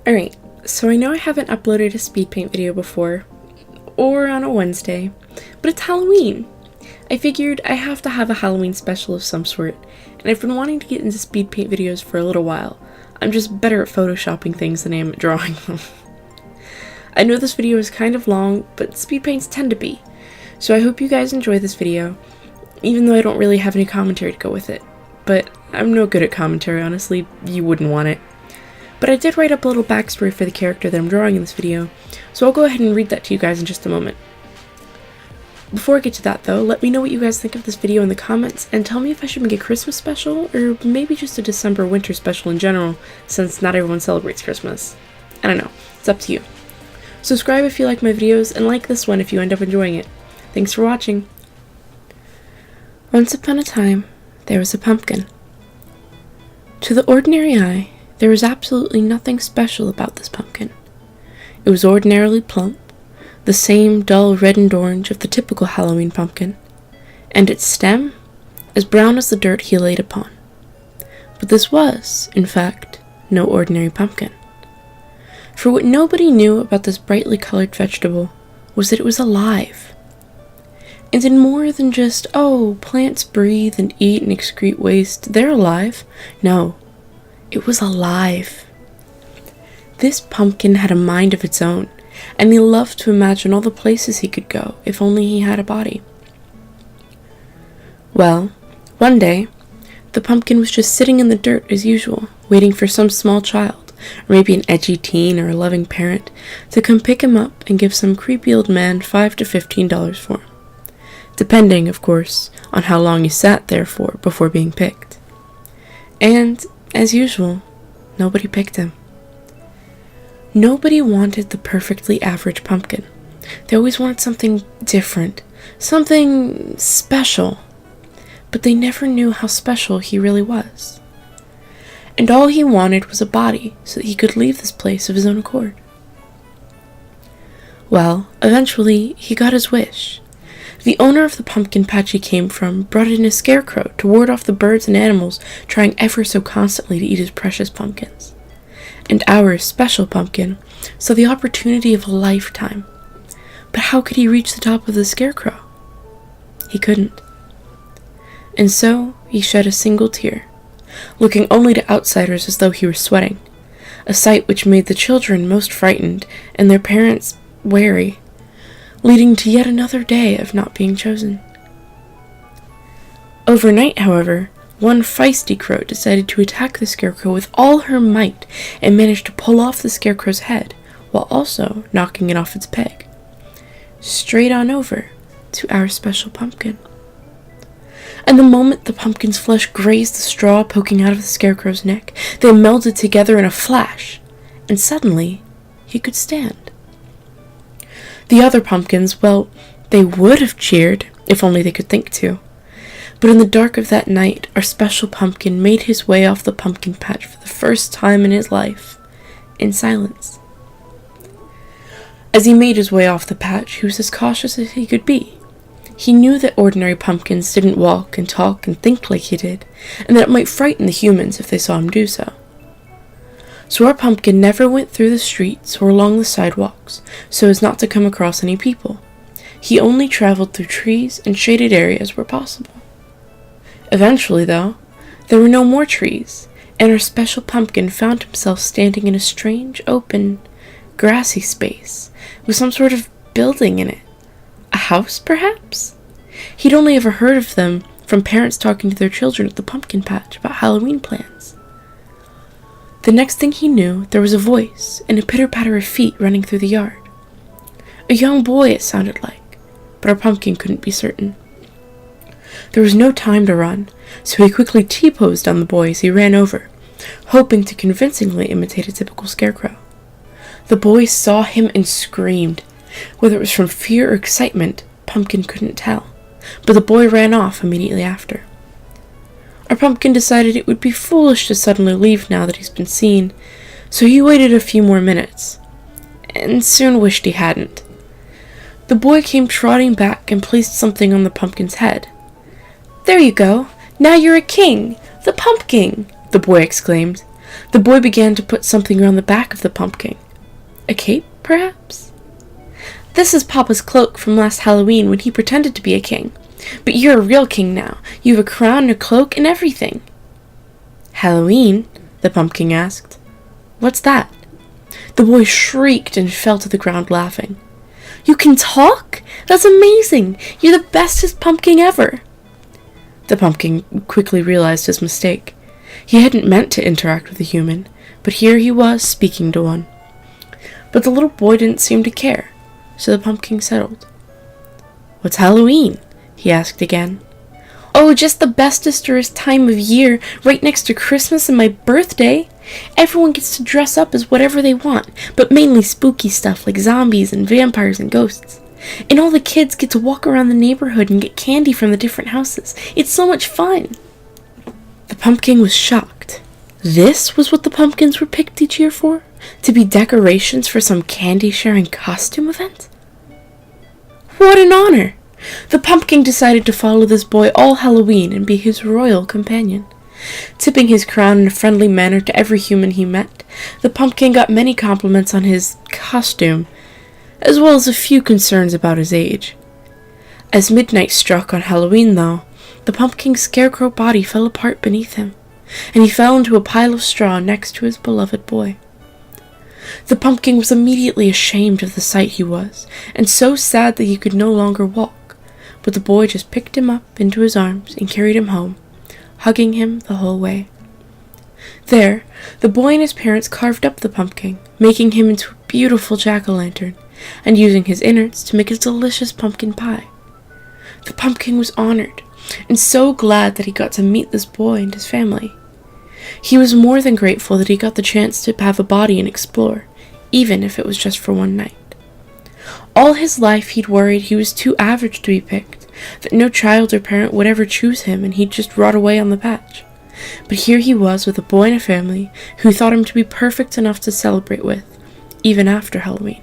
Alright, so I know I haven't uploaded a Speedpaint video before, or on a Wednesday, but it's Halloween! I figured I have to have a Halloween special of some sort, and I've been wanting to get into Speedpaint videos for a little while. I'm just better at photoshopping things than I am at drawing them. I know this video is kind of long, but Speedpaints tend to be, so I hope you guys enjoy this video, even though I don't really have any commentary to go with it. But I'm no good at commentary, honestly, you wouldn't want it. But I did write up a little backstory for the character that I'm drawing in this video, so I'll go ahead and read that to you guys in just a moment. Before I get to that though, let me know what you guys think of this video in the comments, and tell me if I should make a Christmas special, or maybe just a December winter special in general, since not everyone celebrates Christmas. I don't know, it's up to you. Subscribe if you like my videos, and like this one if you end up enjoying it. Thanks for watching! Once upon a time, there was a pumpkin. To the ordinary eye, there was absolutely nothing special about this pumpkin. It was ordinarily plump, the same dull red and orange of the typical Halloween pumpkin, and its stem as brown as the dirt he laid upon. But this was, in fact, no ordinary pumpkin. For what nobody knew about this brightly colored vegetable was that it was alive. And in more than just, oh, plants breathe and eat and excrete waste, they're alive. No. It was alive. This pumpkin had a mind of its own, and he loved to imagine all the places he could go if only he had a body. Well, one day, the pumpkin was just sitting in the dirt as usual, waiting for some small child, or maybe an edgy teen or a loving parent, to come pick him up and give some creepy old man $5 to $15 for him. Depending, of course, on how long he sat there for before being picked. And as usual, nobody picked him. Nobody wanted the perfectly average pumpkin. They always wanted something different, something special. But they never knew how special he really was. And all he wanted was a body so that he could leave this place of his own accord. Well, eventually, he got his wish. The owner of the pumpkin patch he came from brought in a scarecrow to ward off the birds and animals trying ever so constantly to eat his precious pumpkins. And our special pumpkin saw the opportunity of a lifetime. But how could he reach the top of the scarecrow? He couldn't. And so he shed a single tear, looking only to outsiders as though he were sweating, a sight which made the children most frightened and their parents wary, leading to yet another day of not being chosen. Overnight, however, one feisty crow decided to attack the scarecrow with all her might and managed to pull off the scarecrow's head while also knocking it off its peg, straight on over to our special pumpkin. And the moment the pumpkin's flesh grazed the straw poking out of the scarecrow's neck, they melded together in a flash, and suddenly he could stand. The other pumpkins, well, they would have cheered, if only they could think to. But in the dark of that night, our special pumpkin made his way off the pumpkin patch for the first time in his life, in silence. As he made his way off the patch, he was as cautious as he could be. He knew that ordinary pumpkins didn't walk and talk and think like he did, and that it might frighten the humans if they saw him do so. So our pumpkin never went through the streets or along the sidewalks so as not to come across any people. He only traveled through trees and shaded areas where possible. Eventually, though, there were no more trees, and our special pumpkin found himself standing in a strange, open, grassy space with some sort of building in it. A house, perhaps? He'd only ever heard of them from parents talking to their children at the pumpkin patch about Halloween plans. The next thing he knew, there was a voice and a pitter-patter of feet running through the yard. A young boy, it sounded like, but our pumpkin couldn't be certain. There was no time to run, so he quickly T-posed on the boy as he ran over, hoping to convincingly imitate a typical scarecrow. The boy saw him and screamed. Whether it was from fear or excitement, Pumpkin couldn't tell, but the boy ran off immediately after. Our pumpkin decided it would be foolish to suddenly leave now that he's been seen, so he waited a few more minutes, and soon wished he hadn't. The boy came trotting back and placed something on the pumpkin's head. "There you go! Now you're a king! The Pumpkin!" the boy exclaimed. The boy began to put something around the back of the pumpkin. A cape, perhaps? This is Papa's cloak from last Halloween when he pretended to be a king. But you're a real king now. You have a crown and a cloak and everything. Halloween? The pumpkin asked. What's that? The boy shrieked and fell to the ground laughing. You can talk? That's amazing! You're the bestest pumpkin ever! The pumpkin quickly realized his mistake. He hadn't meant to interact with a human, but here he was speaking to one. But the little boy didn't seem to care, so the pumpkin settled. What's Halloween? He asked again. Oh, just the bestest time of year, right next to Christmas and my birthday. Everyone gets to dress up as whatever they want, but mainly spooky stuff like zombies and vampires and ghosts. And all the kids get to walk around the neighborhood and get candy from the different houses. It's so much fun. The pumpkin was shocked. This was what the pumpkins were picked each year for? To be decorations for some candy-sharing costume event? What an honor! The pumpkin decided to follow this boy all Halloween and be his royal companion. Tipping his crown in a friendly manner to every human he met, the pumpkin got many compliments on his costume, as well as a few concerns about his age. As midnight struck on Halloween, though, the pumpkin's scarecrow body fell apart beneath him, and he fell into a pile of straw next to his beloved boy. The pumpkin was immediately ashamed of the sight he was, and so sad that he could no longer walk, but the boy just picked him up into his arms and carried him home, hugging him the whole way. There, the boy and his parents carved up the pumpkin, making him into a beautiful jack-o'-lantern, and using his innards to make a delicious pumpkin pie. The pumpkin was honored, and so glad that he got to meet this boy and his family. He was more than grateful that he got the chance to have a body and explore, even if it was just for one night. All his life he'd worried he was too average to be picked, that no child or parent would ever choose him and he'd just rot away on the patch. But here he was with a boy and a family who thought him to be perfect enough to celebrate with, even after Halloween.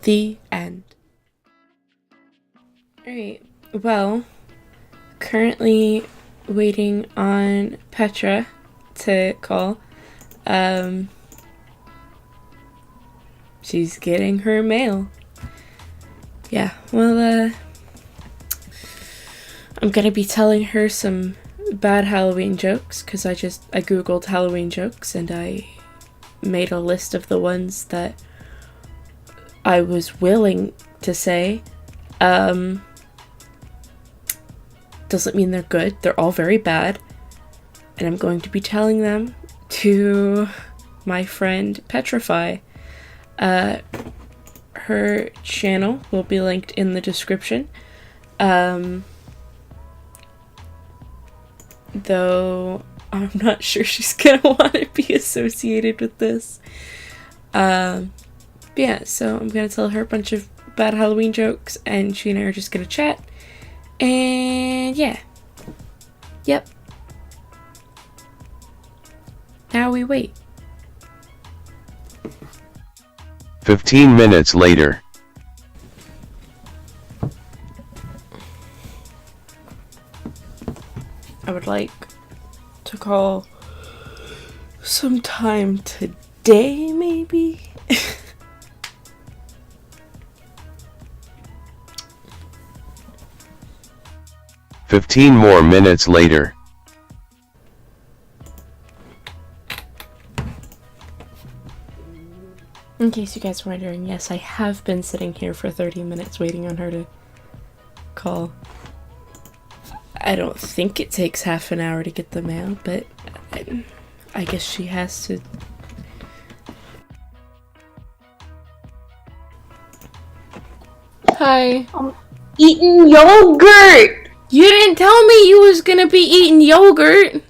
The end. Alright, well, currently waiting on Petra to call. She's getting her mail. Yeah, well, I'm gonna be telling her some bad Halloween jokes, because I googled Halloween jokes, and I made a list of the ones that I was willing to say. Doesn't mean they're good. They're all very bad. And I'm going to be telling them to my friend ft.Petrafeye. Her channel will be linked in the description. Though I'm not sure she's gonna want to be associated with this. Yeah, so I'm gonna tell her a bunch of bad Halloween jokes, and she and I are just gonna chat. And yeah. Yep. Now we wait. 15 minutes later. I would like to call sometime today, maybe? 15 more minutes later. In case you guys were wondering, yes, I have been sitting here for 30 minutes waiting on her to call. I don't think it takes half an hour to get the mail, but I guess she has to. Hi. I'm eating yogurt! You didn't tell me you was gonna be eating yogurt!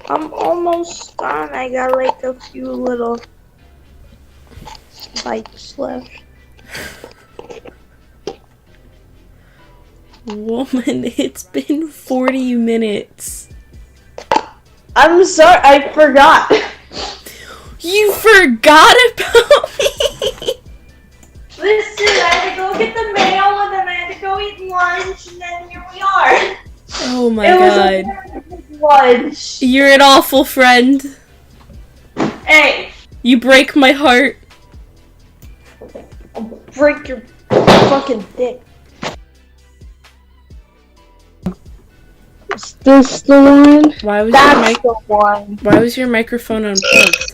I'm almost done. I got like a few little bites left. Woman, it's been 40 minutes. I'm sorry, I forgot. You forgot about me? Listen, I had to go get the mail and then I had to go eat lunch and then here we are. Oh my It was god. a very good lunch. You're an awful friend. Hey, You break my heart. I'll break your fucking dick. Is this the one? Why was That's the one. Why was your microphone unplugged?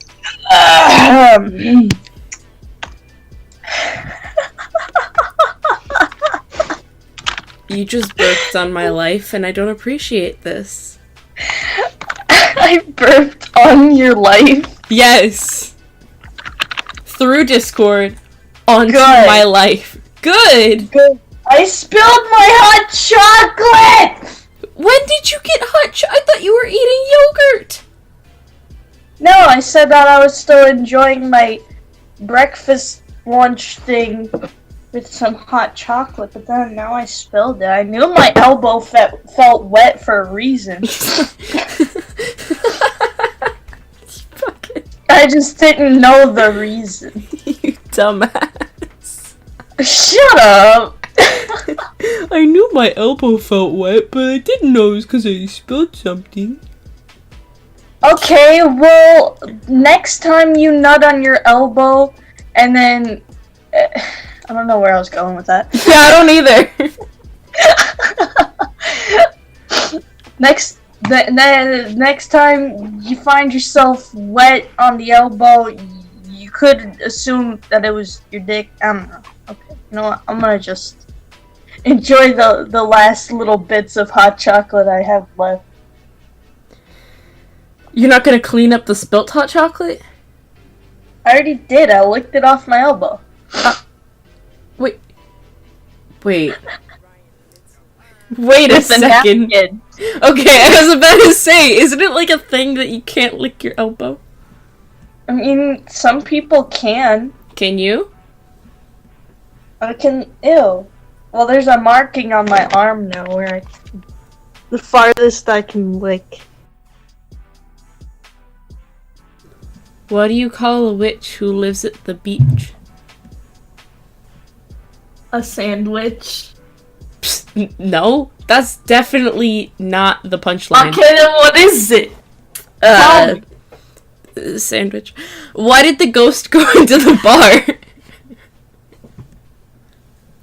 You just burped on my life, and I don't appreciate this. I burped on your life. Yes. Through Discord, onto Good. my life. Good. Good. I spilled my hot chocolate! When did you get hot I thought you were eating yogurt. No, I said that I was still enjoying my breakfast lunch thing with some hot chocolate, but then now I spilled it. I knew my elbow felt wet for a reason. I just didn't know the reason. You dumbass. Shut up! I knew my elbow felt wet, but I didn't know it was because I spilled something. Okay, well, next time you nut on your elbow, and then... I don't know where I was going with that. Yeah, I don't either. Next time you find yourself wet on the elbow, you could assume that it was your dick. I don't know. Okay, you know what? I'm gonna just enjoy the last little bits of hot chocolate I have left. You're not gonna clean up the spilt hot chocolate? I already did. I licked it off my elbow. Wait a With the second. napkin. Okay, I was about to say, isn't it like a thing that you can't lick your elbow? I mean, some people can. Can you? I can. Ew. Well, there's a marking on my arm now where the farthest I can lick. What do you call a witch who lives at the beach? A sandwich. Psst, no, that's definitely not the punchline. Okay, then what is it? Sandwich. Why did the ghost go into the bar?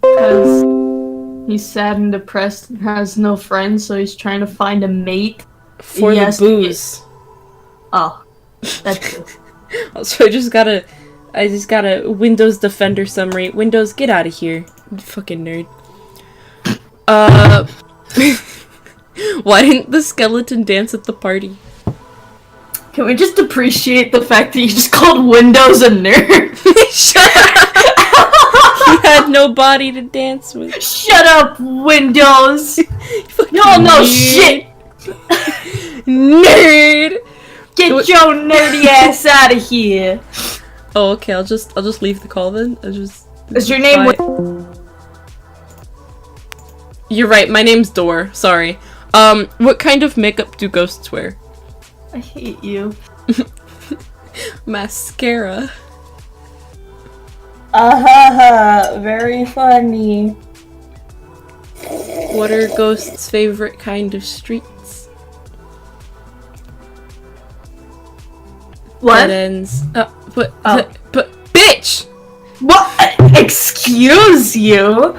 Because he's sad and depressed and has no friends, so he's trying to find a mate. For the Yes, booze. Oh, that's it. So I just got a Windows Defender summary. Windows, get out of here. You fucking nerd. Why didn't the skeleton dance at the party? Can we just appreciate the fact that you just called Windows a nerd? Shut up! He had no body to dance with. Shut up, Windows! You don't know shit! Nerd! Get your nerdy ass out of here! Oh, okay, I'll just leave the call then. Is your name You're right, my name's Dor, sorry. What kind of makeup do ghosts wear? I hate you. Mascara. Very funny. What are ghosts' favorite kind of streets? What? Dead ends. But bitch! What? Excuse you?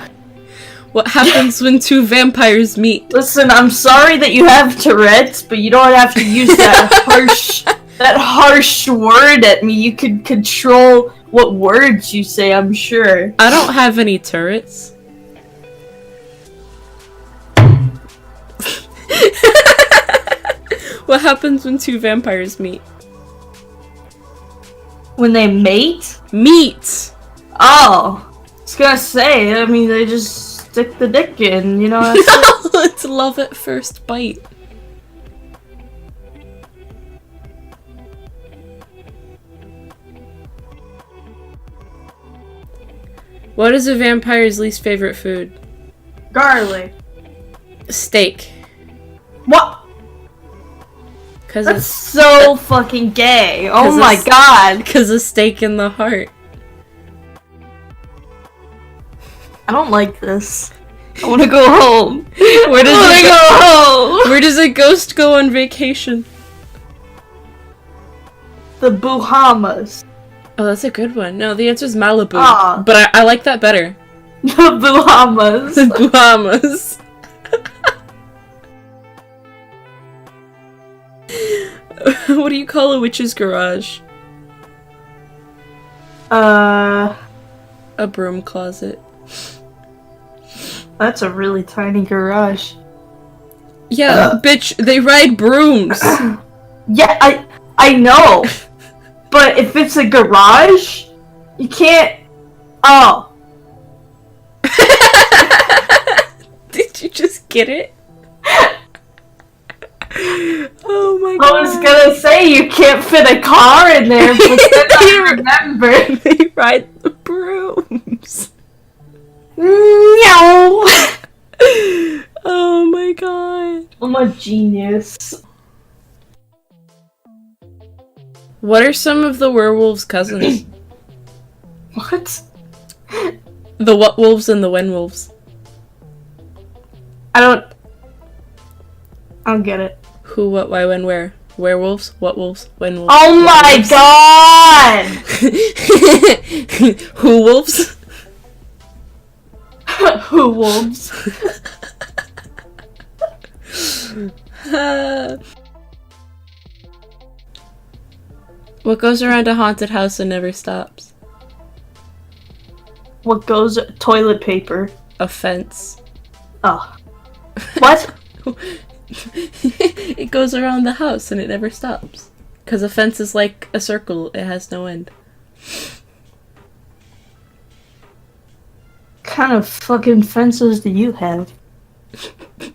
What happens when two vampires meet? Listen, I'm sorry that you have Tourette's, but you don't have to use that harsh word at me. You can control what words you say, I'm sure. I don't have any turrets. What happens when two vampires meet? When they mate? Meet! Oh. I was gonna say, I mean, they just stick the dick in, you know? That's it. It's love at first bite. What is a vampire's least favorite food? Garlic. Steak. What? Cause That's it's so fucking gay. Oh my it's- god. cause a steak in the heart. I don't like this. I wanna go home. Where does I wanna go home. Where does a ghost go on vacation? The Bahamas. Oh, that's a good one. No, the answer is Malibu. Ah. But I like that better. The Bahamas. The Bahamas. What do you call a witch's garage? A broom closet. That's a really tiny garage. Yeah, bitch, they ride brooms. Yeah, I know. But if it's a garage, you can't. Oh. Did you just get it? Oh my god. I was gonna say you can't fit a car in there, but then I remember. They ride the brooms. No. Oh my god. I'm a genius. What are some of the werewolves' cousins? What? The what wolves and the when wolves. I don't get it. Who, what, why, when, where? Werewolves, what wolves, when wolves. Oh my god! Who wolves? Who wolves? What goes around a haunted house and never stops? What goes? Toilet paper. A fence. Oh. What? It goes around the house and it never stops. Because a fence is like a circle, it has no end. What kind of fucking fences do you have?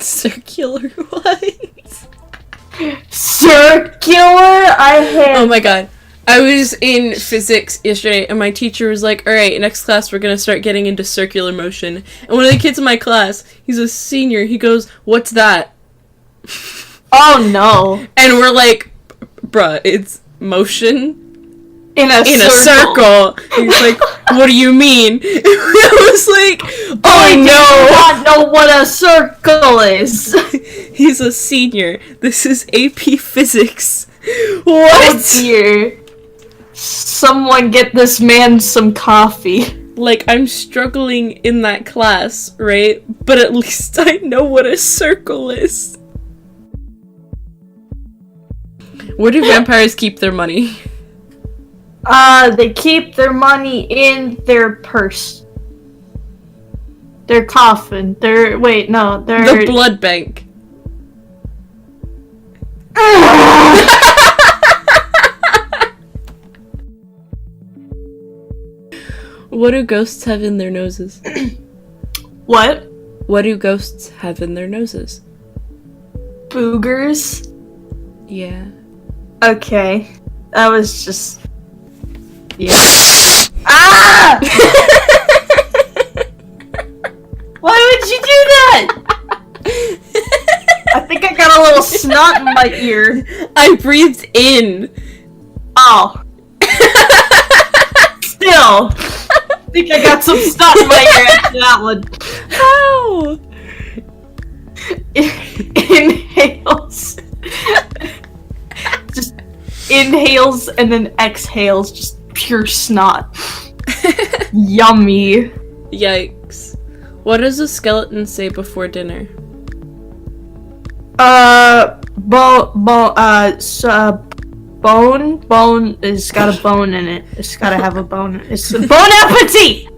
Circular ones. Circular? I have. Oh my god. I was in physics yesterday and my teacher was like, alright, next class we're gonna start getting into circular motion. And one of the kids in my class, he's a senior, he goes, what's that? Oh no. And we're like, bruh, it's motion In a circle. And he's like, what do you mean? I was like, oh I do not know what a circle is. no! He's a senior. This is AP Physics. What? Oh dear. Someone get this man some coffee. Like, I'm struggling in that class, right? But at least I know what a circle is. Where do vampires keep their money? They keep their money in their purse. Their coffin. The blood bank. What do ghosts have in their noses? What? What do ghosts have in their noses? Boogers? Yeah. Okay. That was just... Yeah. Ah! Why would you do that? I think I got a little snot in my ear. I breathed in. Oh. Still. I think I got some snot in my ear after that one. How? Inhales. Just inhales and then exhales. Just pure snot. Yummy. Yikes. What does a skeleton say before dinner? Bone is got a bone in it. It's gotta have a bone. It's a bon appetit!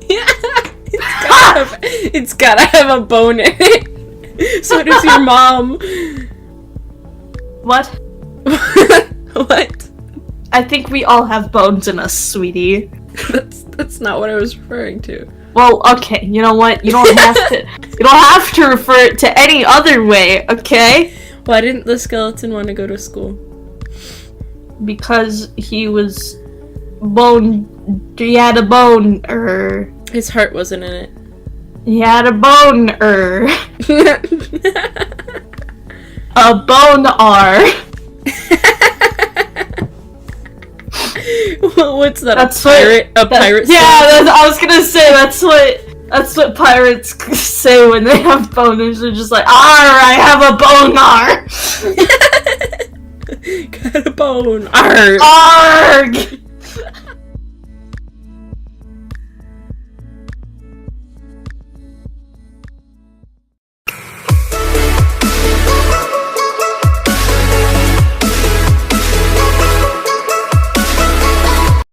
It's gotta have a bone in it. So does your mom. What? What? I think we all have bones in us, sweetie. That's not what I was referring to. Well, okay, you know what? You don't have to you don't have to refer it to any other way, okay? Why didn't the skeleton want to go to school? Because he had a bone His heart wasn't in it. He had a bone a bone-R. What's that? That's a pirate? I was gonna say that's what That's what pirates say when they have boners. They're just like, "Arr, I have a boner." Got a bone. Arg. Arg.